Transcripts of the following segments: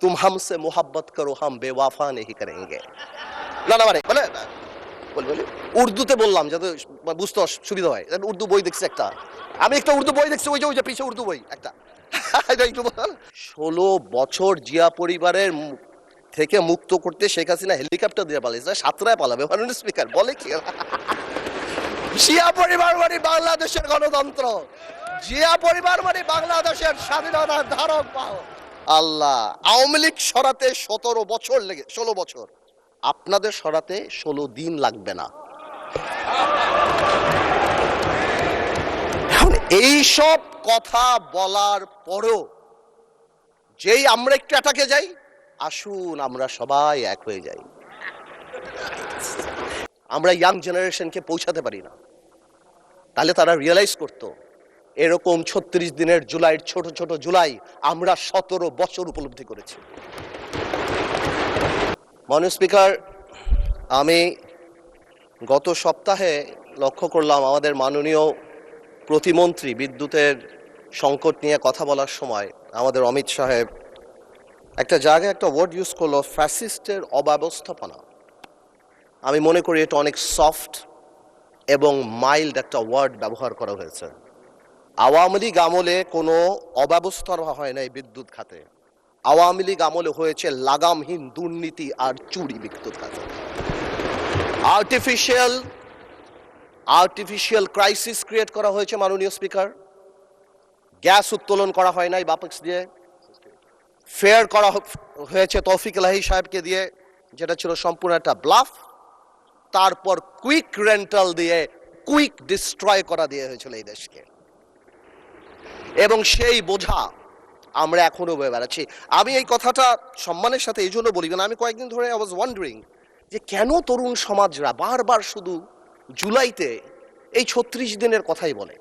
तुम हमसे मोहब्बत करो हम बेवफा नहीं करेंगे। না না মানে বলে বলি উর্দুতে বললাম যাতে বুঝতে সুবিধা হয়। উর্দু বই দেখছি একটা, আমি একটা উর্দু বই দেখছি, ওই যে পিছে উর্দু বই একটা। 16 বছর জিয়া পরিবারের থেকে মুক্ত করতে শেখ হাসিনা হেলিকপ্টার দিয়ে পালিয়েছে, সাতরায় পালাবে মাননীয় স্পিকার বলে কি? জিয়া পরিবার মানে বাংলাদেশের গণতন্ত্র, জিয়া পরিবার মানে বাংলাদেশের স্বাধীনতার ধারক বাহক। আল্লাহ, আওয়ামী লীগ সরাতে 17 বছর লেগে 16 বছর, আপনাদের সরাতে 16 দিন লাগবে না। এখন এইসব কথা বলার পরও যেই আমরা একটু অ্যাটাকে যাই, আসুন আমরা সবাই এক হয়ে যাই। আমরা ইয়াং জেনারেশনকে পৌঁছাতে পারি না, তাহলে তারা রিয়েলাইজ করতো এরকম 36 দিনের জুলাইয়ের ছোট ছোট জুলাই আমরা 17 বছর উপলব্ধি করেছি। মাননীয় স্পিকার, আমি গত সপ্তাহে লক্ষ্য করলাম আমাদের মাননীয় প্রতিমন্ত্রী বিদ্যুতের সংকট নিয়ে কথা বলার সময় আমাদের অমিত সাহেব একটা জায়গায় একটা ওয়ার্ড ইউজ করলো, ফ্যাসিস্টের অব্যবস্থাপনা। আমি মনে করি এটা অনেক সফট এবং মাইল্ড একটা ওয়ার্ড ব্যবহার করা হয়েছে। আওয়ামী লীগ আমলে কোনো অব্যবস্থা হয় নাই বিদ্যুৎ খাতে, আওয়ামী লীগ আমলে হয়েছে লাগামহীন দুর্নীতি আর চুরি বিদ্যুৎ খাতে। আর্টিফিশিয়াল ক্রাইসিস ক্রিয়েট করা হয়েছে মাননীয় স্পিকার। গ্যাস উত্তোলন করা হয় নাই বাপেক্স দিয়ে, ফেয়ার করা হয়েছে তৌফিক এলাহি সাহেবকে দিয়ে, যেটা ছিল সম্পূর্ণ একটা ব্লাফ। তারপর কুইক রেন্টাল দিয়ে কুইক ডিস্ট্রয় করা দিয়ে হয়েছিল এই দেশকে, এবং সেই বোঝা আমরা এখনো বয়ে বেড়াচ্ছি। আমি এই কথাটা সম্মানের সাথে এই জন্য বলি, না আমি কয়েকদিন ধরে আই ওয়াজ ওয়ান্ডারিং যে কেন তরুণ সমাজরা বারবার শুধু জুলাইতে এই 36 দিনের কথাই বলে।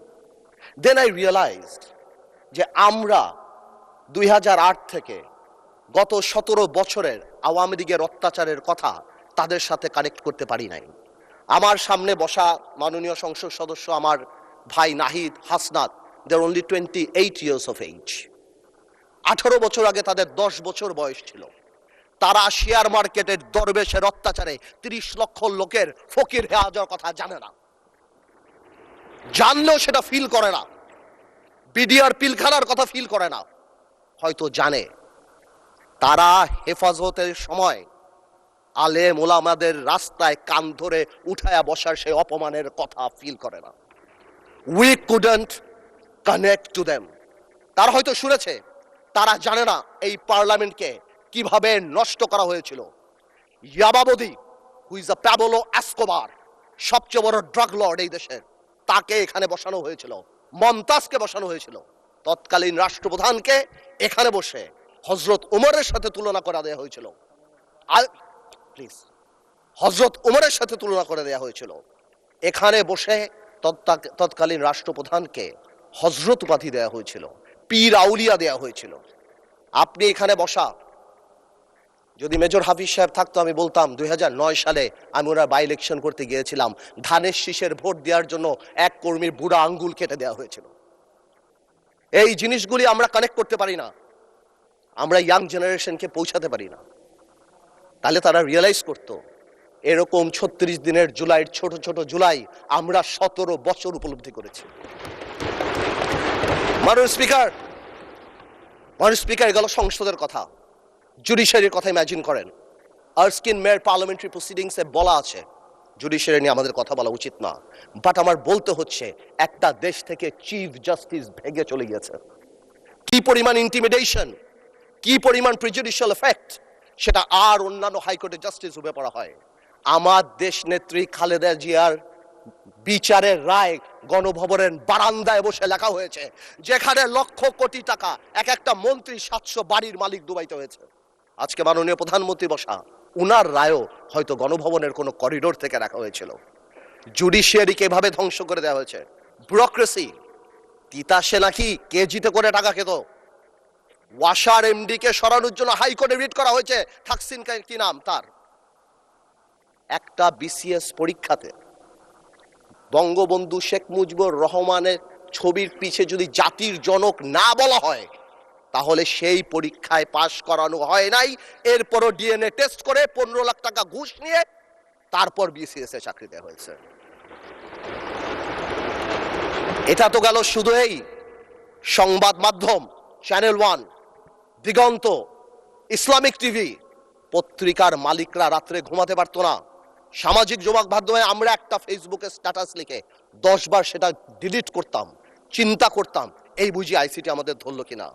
দেন আই রিয়েলাইজড যে আমরা 2008 থেকে গত 17 বছরের আওয়ামী লীগের অত্যাচারের কথা তাদের সাথে কানেক্ট করতে পারি নাই। আমার সামনে বসা মাননীয় সংসদ সদস্য আমার ভাই নাহিদ, হাসনাত, দে আর অনলি 28 years of age। 18 বছর আগে তাদের 10 বছর বয়স ছিল। তারা শেয়ার মার্কেটের দরবেশের অত্যাচারে 30 লক্ষ লোকের ফকির হয়ে যাওয়ার কথা জানে না, জানলেও সেটা ফিল করে না। বিডিআর পিলখানার কথা ফিল করে না, হয়তো জানে। তারা হেফাজতের সময় আলেম ওলামাদের রাস্তায় কান ধরে উঠায়া বসার সেই অপমানের কথা ফিল করে না। We couldn't connect to them. তারা হয়তো শুনেছে, তারা জানে না এই পার্লামেন্টকে কিভাবে নষ্ট করা হয়েছিল। ইয়াবাবদি, who is a Pablo Escobar, সবচেয়ে বড় ড্রাগ লর্ড এই দেশের, তাকে এখানে বসানো হয়েছিল। মমতাজকে বসানো হয়েছিল। তৎকালীন রাষ্ট্রপ্রধানকে এখানে বসে হজরত উমরের সাথে তুলনা করা দেওয়া হয়েছিল। প্লিজ, হজরত উমরের সাথে তুলনা করে দেওয়া হয়েছিল। এখানে বসে তৎকালীন রাষ্ট্রপ্রধানকে হজরত উপাধি দেওয়া হয়েছিল, পীর আউলিয়া দেওয়া হয়েছিল। আপনি এখানে বসা, যদি মেজর হাফিজ সাহেব থাকতো আমি বলতাম 2009 সালে আমি ওরা বাই ইলেকশন করতে গিয়েছিলাম, ধানের শীষের ভোট দেওয়ার জন্য এক কর্মীর বুড়া আঙ্গুল কেটে দেওয়া হয়েছিল। এই জিনিসগুলি আমরা কানেক্ট করতে পারি না, আমরা ইয়াং জেনারেশনকে পৌঁছাতে পারি না, তাহলে তারা রিয়েলাইজ করতো এরকম 36 দিনের জুলাইয়ের ছোট ছোট জুলাই আমরা 17 বছর উপলব্ধি করেছি। মাননীয় স্পিকার, গেল সংসদের কথা, জুডিশিয়ারির কথা ইমাজিন করেন। আর্স্কিন মেয়র পার্লামেন্টারি প্রসিডিংসে বলা আছে জুডিশিয়ারি নিয়ে আমাদের কথা বলা উচিত না, বাট আমার বলতে হচ্ছে একটা দেশ থেকে চিফ জাস্টিস ভেঙে চলে গিয়েছে। কি পরিমাণ ইন্টিমিডেশন, কি পরিমাণ প্রিজুডিশিয়াল এফেক্ট, সেটা আর অন্যান্য হাইকোর্টের জাস্টিস রূপে পড়া হয়। আমার দেশ নেত্রী খালেদা জিয়ার বিচারের রায় গণভবনের বারান্দায় বসে লেখা হয়েছে, যেখানে লক্ষ কোটি টাকা এক একটা মন্ত্রী 700 বাড়ির মালিক দুবাইতে হয়েছে। আজকে মাননীয় প্রধানমন্ত্রী বসা, উনার রায়ও হয়তো গণভবনের কোনো করিডোর থেকে রাখা হয়েছিল। জুডিশিয়ারিকে এভাবে ধ্বংস করে দেওয়া হয়েছে। ব্যুরোক্রেসি, তিতাসে নাকি কেজিতে করে টাকা খেত। ওয়াসার এমডি কে সরানোর জন্য হাইকোর্টে রিট করা হয়েছে, থাকসিন কি নাম তার, একটা বিসিএস পরীক্ষাতে বঙ্গবন্ধু শেখ মুজিবুর রহমানের ছবির পিছে যদি জাতির জনক না বলা হয়, তাহলে সেই পরীক্ষায় পাশ করানো হয় নাই, এরপরও ডিএনএ টেস্ট করে 15 লাখ টাকা ঘুষ নিয়ে তারপর বিসিএস এ চাকরি দেওয়া হয়েছে। এটা তো গেল শুধু এই সংবাদ মাধ্যম, চ্যানেল 1, দিগন্ত, ইসলামিক টিভি। পত্রিকার মালিকরা রাত্রে ঘুমাতে পারতো না। সামাজিক যোগাযোগ মাধ্যমে আমরা একটা ফেসবুকে স্ট্যাটাস লিখে 10 বার সেটা ডিলিট করতাম, চিন্তা করতাম এই বুঝি আইসিটি আমাদের ধরল কিনা।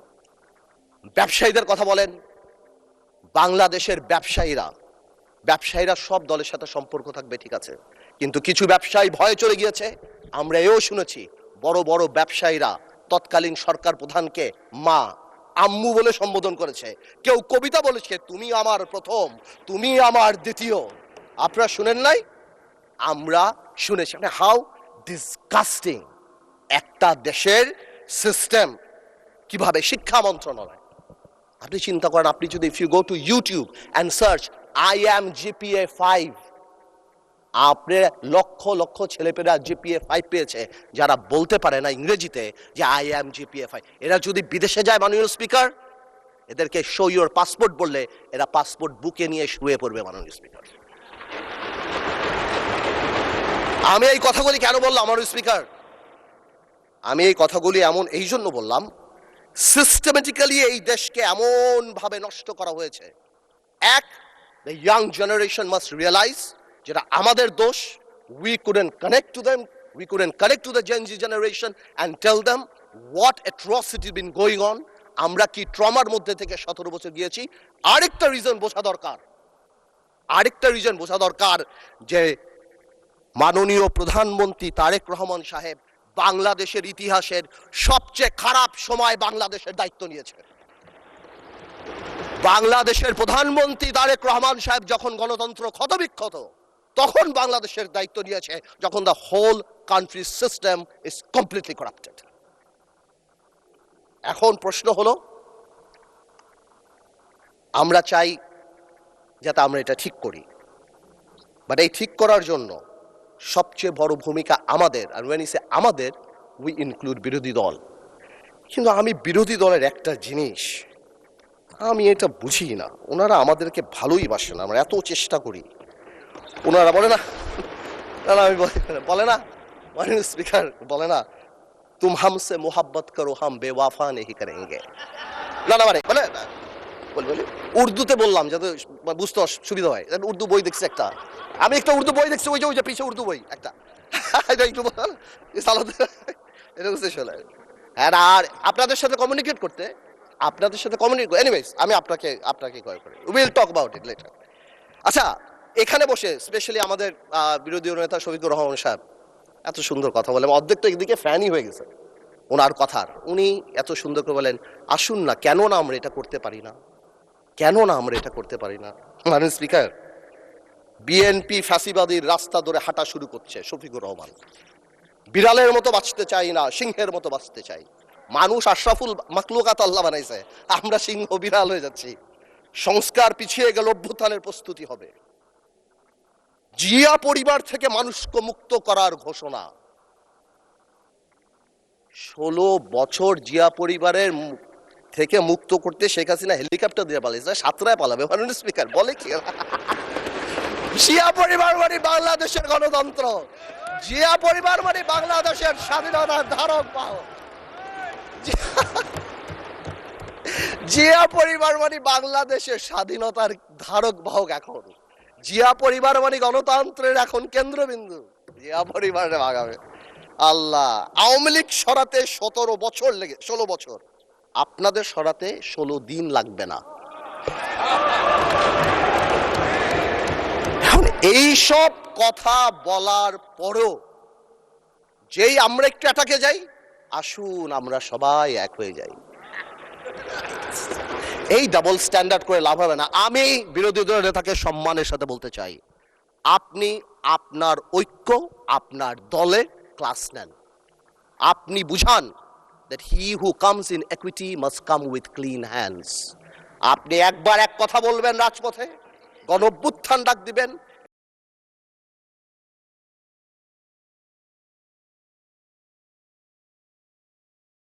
ব্যবসায়ীদের কথা বলেন, বাংলাদেশের ব্যবসায়ীরা সব দলের সাথে সম্পর্ক থাকবে ঠিক আছে, কিন্তু কিছু ব্যবসায়ী ভয়ে চলে গিয়েছে। আমরা এও শুনেছি বড় বড় ব্যবসায়ীরা তৎকালীন সরকার প্রধানকে মা, আম্মু বলে সম্বোধন করেছে। কেউ কবিতা বলেছে, তুমি আমার প্রথম, তুমি আমার দ্বিতীয়। আপনারা শুনেন নাই? আমরা শুনেছি। মানে হাউ ডিসগাস্টিং একটা দেশের সিস্টেম। কিভাবে শিক্ষা মন্ত্রণালয়, আপনি চিন্তা করেন, আপনি যদি if you go to YouTube and search I am GPA 5, আপনি লক্ষ লক্ষ ছেলেপেলেরা জিপিএ 5 পেয়েছে যারা বলতে পারে না ইংরেজিতে যে আই অ্যাম জিপিএ 5। এরা যদি বিদেশে যায় মাননীয় স্পিকার, এদেরকে শো ইউর পাসপোর্ট বললে এরা পাসপোর্ট বুকে নিয়ে শুয়ে পড়বে মাননীয় স্পিকার। আমি এই কথাগুলি কেন বললাম মাননীয় স্পিকার? আমি এই কথাগুলি এই জন্য বললাম, সিস্টেমেটিক্যালি এই দেশকে এমন ভাবে নষ্ট করা হয়েছে। এক, the young generation must realize যেটা আমাদের দোষ। we couldn't connect to the Gen Z generation and tell them what atrocity been going on. আমরা কি ট্রমার মধ্যে থেকে 17 বছর গিয়েছি। আরেকটা রিজন বোঝা দরকার যে মাননীয় প্রধানমন্ত্রী তারেক রহমান সাহেব বাংলাদেশের ইতিহাসের সবচেয়ে খারাপ সময় বাংলাদেশের দায়িত্ব নিয়েছে। বাংলাদেশের প্রধানমন্ত্রী তারেক রহমান সাহেব যখন গণতন্ত্র ক্ষতবিক্ষত, তখন বাংলাদেশের দায়িত্ব নিয়েছে যখন the whole country system is completely corrupted. এখন প্রশ্ন হলো, আমরা চাই যাতে আমরা এটা ঠিক করি, বাট এই ঠিক করার জন্য সবচেয়ে বড় ভূমিকা আমাদের। আর when I say আমাদের, we include বিরোধী দল। কিন্তু আমি বিরোধী দলের একটা জিনিস আমি এটা বুঝি না, ওনারা আমাদেরকে ভালোই বাসে না, আমরা এত চেষ্টা করি। ওনারা বলে না, আমি বলে না মাননীয় স্পিকার, বলে না তুম হামসে মোহাব্বত করো হাম বেওয়াফা নেহি করেঙ্গে। বলে উর্দুতে বললাম যাতে বুঝতে সুবিধা হয়। উর্দু বই দেখছি একটা, আমি একটা উর্দু বই দেখছি, ওই যে পিছিয়ে উর্দু বই একটা, হ্যাঁ। আর আপনাদের সাথে কমিউনিকেট এনিওয়েজ আমি আপনাকে কল করি, will talk about it later. আচ্ছা, এখানে বসে স্পেশালি আমাদের বিরোধী নেতা শফিকুর রহমান সাহেব এত সুন্দর কথা বলে, অর্ধেক তো একদিকে ফ্যানই হয়ে গেছে ওনার কথার। উনি এত সুন্দর করে বলেন, আসুন না, কেন না আমরা এটা করতে পারি না। মাননীয় স্পিকার, বিএনপি ফ্যাসিবাদীর রাস্তা ধরে হাঁটা শুরু করছে শফিকুর রহমান। বিড়ালের মতো বাঁচতে চাই না, সিংহের মতো বাঁচতে চাই। মানুষ আশরাফুল মাখলুকাত আল্লাহ বানাইছে, আমরা সিংহ বিড়াল হয়ে যাচ্ছি। সংস্কার পিছিয়ে গেল, অভ্যুত্থানের প্রস্তুতি হবে। জিয়া পরিবার থেকে মানুষকে মুক্ত করার ঘোষণা। 16 বছর জিয়া পরিবারের থেকে মুক্ত করতে শেখ হাসিনা হেলিকপ্টার দিয়ে পালিয়েছে, সাতরায় পালাবে মাননীয় স্পিকার। বলে কি জিয়া পরিবার মানে বাংলাদেশের গণতন্ত্র, জিয়া পরিবার মানে বাংলাদেশের স্বাধীনতার ধারক বাহক, জিয়া পরিবার মানে বাংলাদেশের স্বাধীনতার ধারক বাহক। এখন জিয়া পরিবার মানে গণতন্ত্রের এখন কেন্দ্রবিন্দু। জিয়া পরিবারে ভাগাবে আল্লাহ। আওয়ামী লীগ সরাতে 16 বছর, আপনাদের সরাতে 16 দিন লাগবে না। এই সব কথা বলার পরও যেই আমরা একটু অ্যাটাকে যাই, আসুন আমরা সবাই এক হয়ে যাই। এই ডাবল স্ট্যান্ডার্ড করে লাভ হবে না। আমি বিরোধী দলের নেতাকে সম্মানের সাথে বলতে চাই, আপনি আপনার ঐক্য, আপনার দলে ক্লাস নেন। আপনি বুঝান that he who comes in equity must come with clean hands. আপনি একবার এক কথা বলবেন রাজপথে, গণ অভ্যুত্থান ডাক দিবেন,